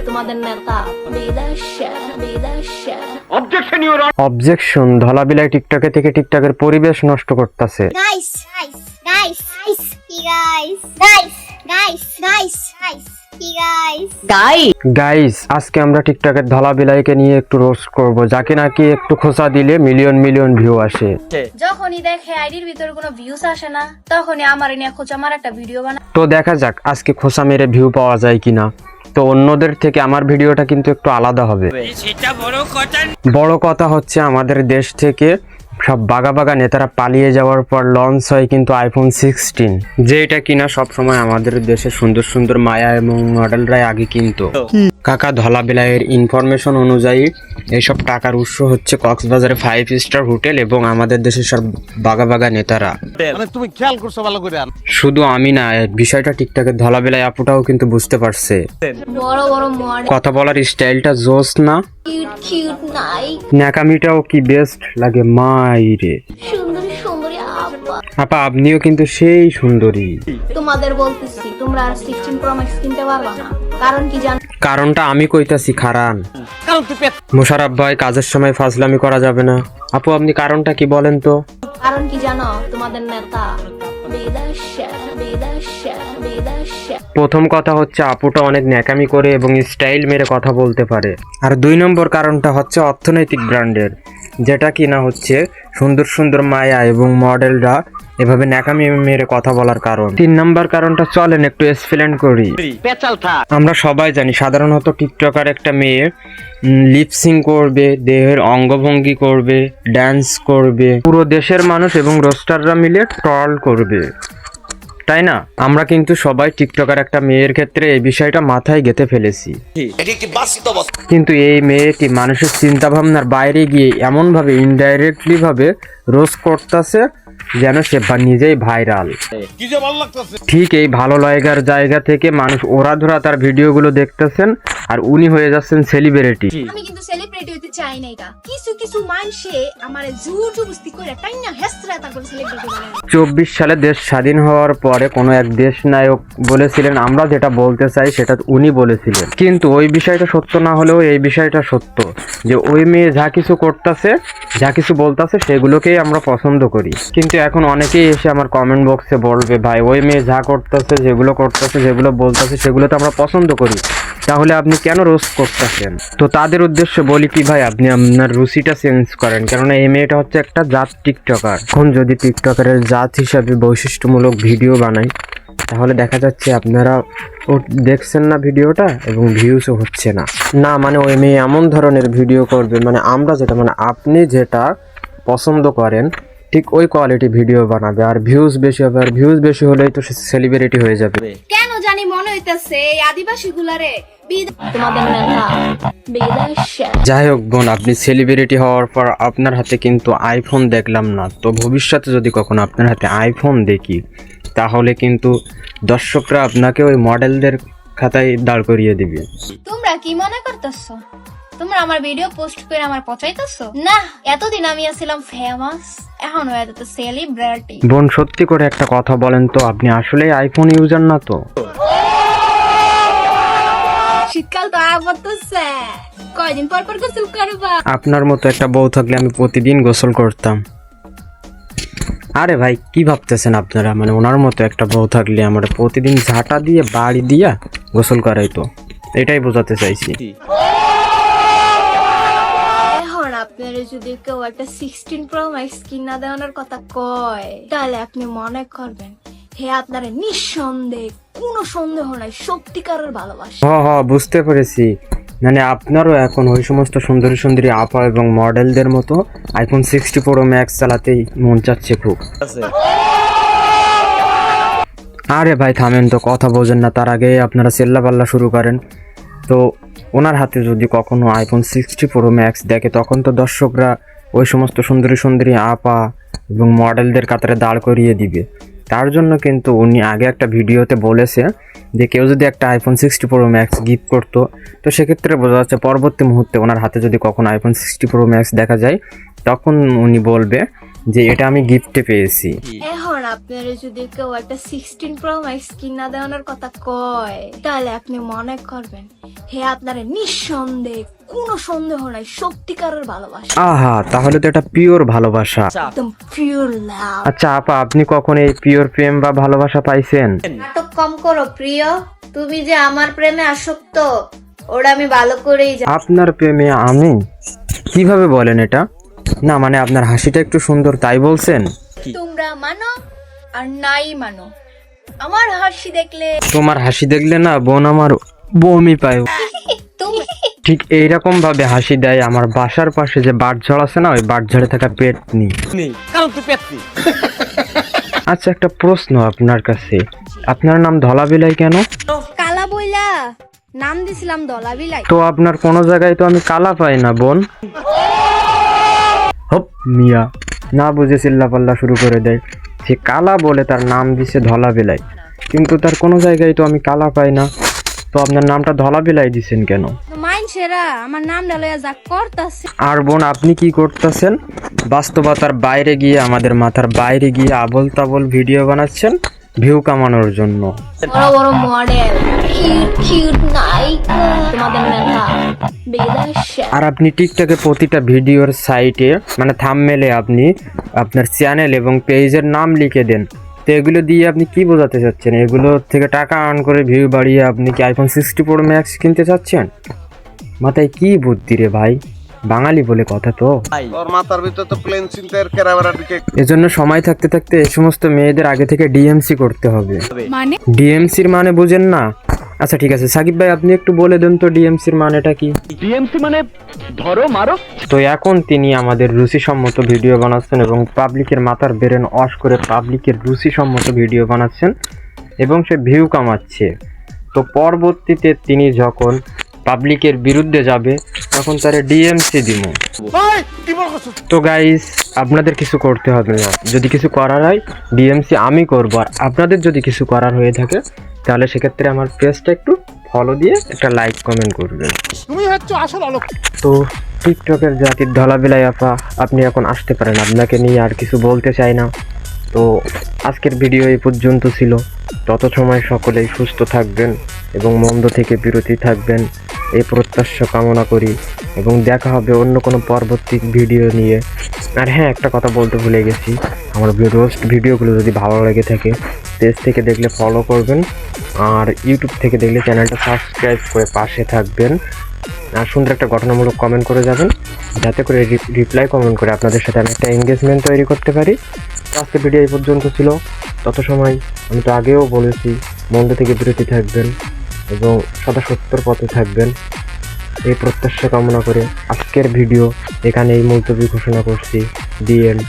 তোমাদের নেতা অবজেকশন। ধলাবিলাই টিকটকে থেকে টিকটকের পরিবেশ নষ্ট করতেছে। গাইস আজকে আমরা টিকটকের ধলাবিলাইকে নিয়ে একটু রোস্ট করব, যাকে নাকি একটু খোঁচা দিলে মিলিয়ন মিলিয়ন ভিউ আসে। যখনই দেখে আইডির ভিতরে কোনো ভিউস আসে না, তখনই আমার নিয়ে খোঁচা মার একটা ভিডিও বানায়। তো দেখা যাক আজকে খোঁচা মেরে ভিউ পাওয়া যায় কিনা। তো অন্যদের থেকে আমার ভিডিওটা কিন্তু একটু আলাদা হবে। বড় কথা হচ্ছে আমাদের দেশ থেকে সব বাগা বাগা নেতারা পালিয়ে যাওয়ার পর লঞ্চ হয় কিন্তু আইফোন 16, যেটা কিনা সব সময় আমাদের দেশে সুন্দর সুন্দর মায়া এবং মডেলরাই আগে কিনতো। কাকা ধলাবিলাইয়ের ইনফরমেশন অনুযায়ী এইসব টাকার উৎস হচ্ছে কক্সবাজারে 5 স্টার হোটেল এবং আমাদের দেশের সব বাগা বাগা নেতারা। তুমি খেয়াল করছো ভালো করে। শুধু আমি না, বিষয়টা টিকটকের ধলাবিলাই আপুটাও কিন্তু বুঝতে পারছে। বড় বড় মডেল, কথা বলার স্টাইলটা জোস না, কিউট নাই, ন্যাকামিটাও কি বেস্ট লাগে মাইরে। সুন্দরী সুন্দরী আপা আপনিও কিন্তু সেই সুন্দরী। তোমাদের বলতেছি তোমরা আর 16 প্রো ম্যাক্স কিনতে পারবা না। কারণ কি জানো? কারণটা আমি কইতাছি খারান। মোশাররফ ভাই কাজের সময় ফাজলামি করা যাবে না। আপু আপনি কারণটা কি বলেন তো? কারণ কি জানো? তোমাদের নেতা প্রথম কথা হচ্ছে আপুটা অনেক ন্যাকামি করে এবং স্টাইল মেরে কথা বলতে পারে। আর 2 নম্বর কারণটা হচ্ছে অর্থনৈতিক ব্র্যান্ডের, যেটা কিনা হচ্ছে সুন্দর সুন্দর মায়া এবং মডেলরা এভাবে ন্যাকামি মেরে কথা বলার কারণ। 3 নম্বর কারণটা চলেন একটু এক্সপ্লেন করি। আমরা সবাই জানি সাধারণত টিকটকার একটা মেয়ে লিপসিং করবে, দেহের অঙ্গভঙ্গি করবে, ড্যান্স করবে, পুরো দেশের মানুষ এবং রোস্টাররা মিলে ট্রল করবে, তাই না? আমরা কিন্তু সবাই টিকটকার একটা মেয়ের ক্ষেত্রে এই বিষয়টা মাথায় গেঁথে ফেলেছি। কিন্তু এই মেয়েটি মানুষের চিন্তা ভাবনার বাইরে গিয়ে এমন ভাবে ইনডাইরেক্টলি ভাবে রোস্ট করতেছে যেন সে নিজেই ভাইরাল। ঠিক এই ভালো লাগার জায়গা থেকে মানুষ ওরা ধরা তার ভিডিওগুলো দেখতেছেন আর উনি হয়ে যাচ্ছেন সেলিব্রিটি। আমি কিন্তু সেলিব্রিটি হতে চাই না। এটা কিছু কিছু মানুষে আমারে জোর জবরদস্তি করে টাইনা হেসরা তারপর সেলিব্রিটি বানায়। 24 সালে দেশ স্বাধীন হওয়ার পরে কোনো এক দেশ নায়ক বলেছিলেন আমরা যেটা বলতে চাই সেটা উনি বলেছিলেন, কিন্তু ওই বিষয়টা সত্য না হলেও এই বিষয়টা সত্য যে ওই মেয়ে যা কিছু করতেছে, যা কিছু বলতেছে সেগুলোকেই আমরা পছন্দ করি। কিন্তু এখন অনেকেই এসে আমার কমেন্ট বক্সে বলবে ভাই ওই মেয়ে যা করতেছে, যেগুলো করতেছে, যেগুলো বলতেছে সেগুলো তো আমরা পছন্দ করি, তাহলে আপনি কেন রোস্ট করতেছেন? তো তাদের উদ্দেশ্যে বলি কি ভাই আপনি আপনার রুচিটা চেঞ্জ করেন, কেননা এই মেয়েটা হচ্ছে একটা জাত টিকটকার। এখন যদি টিকটকারের জাত হিসাবে বৈশিষ্ট্যমূলক ভিডিও বানাই তাহলে দেখা যাচ্ছে আপনারা দেখছেন না ভিডিওটা এবং ভিউসও হচ্ছে না। না মানে ওই মেয়ে এমন ধরনের ভিডিও করবে মানে আমরা যেটা মানে আপনি যেটা পছন্দ করেন ঠিক ওই কোয়ালিটি ভিডিও বানাবে আর ভিউজ বেশি হবে, আর ভিউজ বেশি হলেই তো সেলিব্রিটি হয়ে যাবে। কেন জানি মনে হইতাছে এই আদিবাসী গুলারে তোমাদের নেতা যাই হোক বোন, আপনি সেলিব্রিটি হওয়ার পর আপনার হাতে কিন্তু আইফোন দেখলাম না, তো ভবিষ্যতে যদি কখনো আপনার হাতে আইফোন দেখি তাহলে কিন্তু দর্শকরা আপনাকে ওই মডেলদের খাতায় দাঁড় করিয়ে দিবে। তোমরা কি মনে করতেছো? তোমরা আমার ভিডিও পোস্ট করে আমার পচাইতেছো না? এতদিন আমি ছিলাম ফেমাস, এখন হয়ে যেত সেলিব্রিটি। বোন সত্যি করে একটা কথা বলেন তো, আপনি আসলে আইফোন ইউজার না তো? শীতকাল তো আগতেছে, কয়দিন পর পর গোসল করবা? আপনার মতো একটা বউ থাকলে আমি প্রতিদিন গোসল করতাম। আরে ভাই কি ভাবতেছেন আপনারা, মানে ওনার মতো একটা বউ থাকলে আমরা প্রতিদিন ঝাঁটা দিয়ে বাড়ি দিয়া গোসল করাইতো, এটাই বোঝাতে চাইছি। এখন আপনারা যদি কেউ একটা 16 প্রো ম্যাক্স কিনা দেওয়ানোর কথা কয় তাহলে আপনি মনে করবেন হে আপনারা নিঃসন্দেহ, কোনো সন্দেহ নাই, সত্যিকারের ভালোবাসা। বুঝতে পেরেছি, মানে আপনারও এখন ওই সমস্ত সুন্দরী সুন্দরী আপা এবং মডেলদের মতো আইফোন 60 প্রো ম্যাক্স চালাতেই মন চাচ্ছে খুব। আরে ভাই থামেন তো, কথা বোঝেন না, তার আগে আপনারা চেল্লাপাল্লা শুরু করেন। তো ওনার হাতে যদি কখনো আইফোন 60 প্রো ম্যাক্স দেখে তখন তো দর্শকরা ওই সমস্ত সুন্দরী সুন্দরী আপা এবং মডেলদের কাতারে দাঁড় করিয়ে দিবে। তার জন্য কিন্তু উনি আগে একটা ভিডিওতে বলেছে যে কেউ যদি একটা আইফোন 60 প্রো ম্যাক্স গিফট করতো তো সেক্ষেত্রে বোঝা যাচ্ছে পরবর্তী মুহূর্তে ওনার হাতে যদি কখনো আইফোন 60 প্রো ম্যাক্স দেখা যায় তখন উনি বলবে যে এটা আমি গিফটে পেয়েছি। এখন আপনার যদি কেউ একটা 16 প্রো ম্যাক্স কিনা দেওয়ানোর কথা কয়, তাহলে আপনি মনে করবেন হে আপনার নিঃসন্দেহে কোনো সন্দেহ নাই সত্যিকারের ভালোবাসা, আহা, তাহলে তো এটা পিওর ভালোবাসা। একদম পিওর লাভ। আচ্ছা আপা, আপনি কখন এই পিওর প্রেম বা ভালোবাসা পাইছেন? নাটক কম করো প্রিয়, তুমি যে আমার প্রেমে আসক্ত ওটা আমি ভালো করেই জানি। আপনার প্রেমে আমি? কিভাবে বলেন এটা? না মানে আপনার হাসিটা একটু সুন্দর তাই বলছেন? তোমরা মানো আর নাই মানো, আমার হাসি দেখলে তোমার হাসি দেখলে না বোন আমার বমি পায়। তুমি ঠিক এইরকম ভাবে হাসি দেয় আমার বাসার পাশে যে বাটঝাড় আছে না, ওই বাটঝাড়ে থাকা পেটনি। কারণ তুই পেতনি। আচ্ছা একটা প্রশ্ন আপনার কাছে, আপনার নাম ধলা বিলাই কেন? কালা বইলা নাম দিছিলাম দলা বিলাই। তো আপনার কোনো জায়গায় তো আমি কালা পাই না বোন। হপ মিয়া, না বুঝে চিল্লাপাল্লা শুরু করে দেয়। সে কালা বলে তার নাম দিছে ধলা বিলাই, কিন্তু তার কোনো জায়গায় তো আমি কালা পাই না। তো আপনার নামটা ধলা বিলাই দিছেন কেন? মাইনছেরা আমার নাম ডালয়া যা করতাছে। আর বোন আপনি কি করতেছেন? বাস্তবতার বাইরে গিয়ে, আমাদের মাথার বাইরে গিয়ে আবল তাবল ভিডিও বানাচ্ছেন ভিউ কামানোর জন্য। বড় বড় মডেল, কিউট কিউট নায়িকা, তোমাদের মেধা বেদাশা। আর আপনি টিকটকে প্রতিটা ভিডিওর সাইটে মানে থাম্বনেলে আপনি আপনার চ্যানেল এবং পেজের নাম লিখে দেন। তো এগুলো দিয়ে আপনি কি বোঝাতে চাচ্ছেন? এগুলো থেকে টাকা আর্ন করে ভিউ বাড়িয়ে আপনি কি আইফোন 60 প্রো ম্যাক্স কিনতে চাচ্ছেন? মাথায় কি বুদ্ধি রে ভাই, বাঙালি বলে কথা তো। তোর মাথার ভিতর তো প্লেন চিন্তার কেরাবেরা দিকে এজন্য সময় থাকতে থাকতে এই সমস্ত মেয়েদের আগে থেকে ডিএমসি করতে হবে। মানে ডিএমসির মানে বুঝেন না? আচ্ছা ঠিক আছে সাকিব ভাই, আপনি একটু বলে দেন তো ডিএমসির মানেটা কি? ডিএমসি মানে ধরো মারো। তো এখন তিনি আমাদের রুচিসম্মত ভিডিও বানাচ্ছেন এবং পাবলিকের মাথার ব্রেন ওয়াশ করে পাবলিকের রুচিসম্মত ভিডিও বানাচ্ছেন এবং সে ভিউ কামাচ্ছে। তো পরবর্তীতে তিনি যখন পাবলিকের বিরুদ্ধে যাবে তখন তারে ডিএমসি দিব। ভাই কি বলছো? তো গাইস, আপনাদের কিছু করতে হবে না, যদি কিছু করার হয় ডিএমসি আমি করবো। আর আপনাদের যদি কিছু করার হয়ে থাকে তাহলে সেক্ষেত্রে আমার পেজটা একটু ফলো দিয়ে একটা লাইক কমেন্ট করবেন। তুমি হচ্ছে আসল আলোক। তো টিকটকের জাতির ধলাবিলাই আপা, আপনি এখন আসতে পারেন, আপনাকে নিয়ে আর কিছু বলতে চাই না। তো আজকের ভিডিও এই পর্যন্ত ছিল। তত সময় সকলেই সুস্থ থাকবেন এবং মন্দ থেকে বিরতি থাকবেন এই প্রত্যাশা কামনা করি এবং দেখা হবে অন্য কোনো পরবর্তী ভিডিও নিয়ে। আর হ্যাঁ, একটা কথা বলতে ভুলে গেছি, আমার রোস্ট ভিডিওগুলো যদি ভালো লেগে থাকে পেজ থেকে দেখলে ফলো করবেন, আর ইউটিউব থেকে দেখলে চ্যানেলটা সাবস্ক্রাইব করে পাশে থাকবেন। আর সুন্দর একটা গঠনমূলক কমেন্ট করে যাবেন, যাতে করে রিপ্লাই কমেন্ট করে আপনাদের সাথে আমি একটা এঙ্গেজমেন্ট তৈরি করতে পারি। আজকের ভিডিও এই পর্যন্ত ছিল। তত সময় আমি তো আগেও বলেছি, মন্দ থেকে বিরতি থাকবেন এবং সদা সত্যর পথে থাকবেন এই প্রত্যাশা কামনা করে আজকের ভিডিও এখানেই মুলতবি ঘোষণা করছি। The end.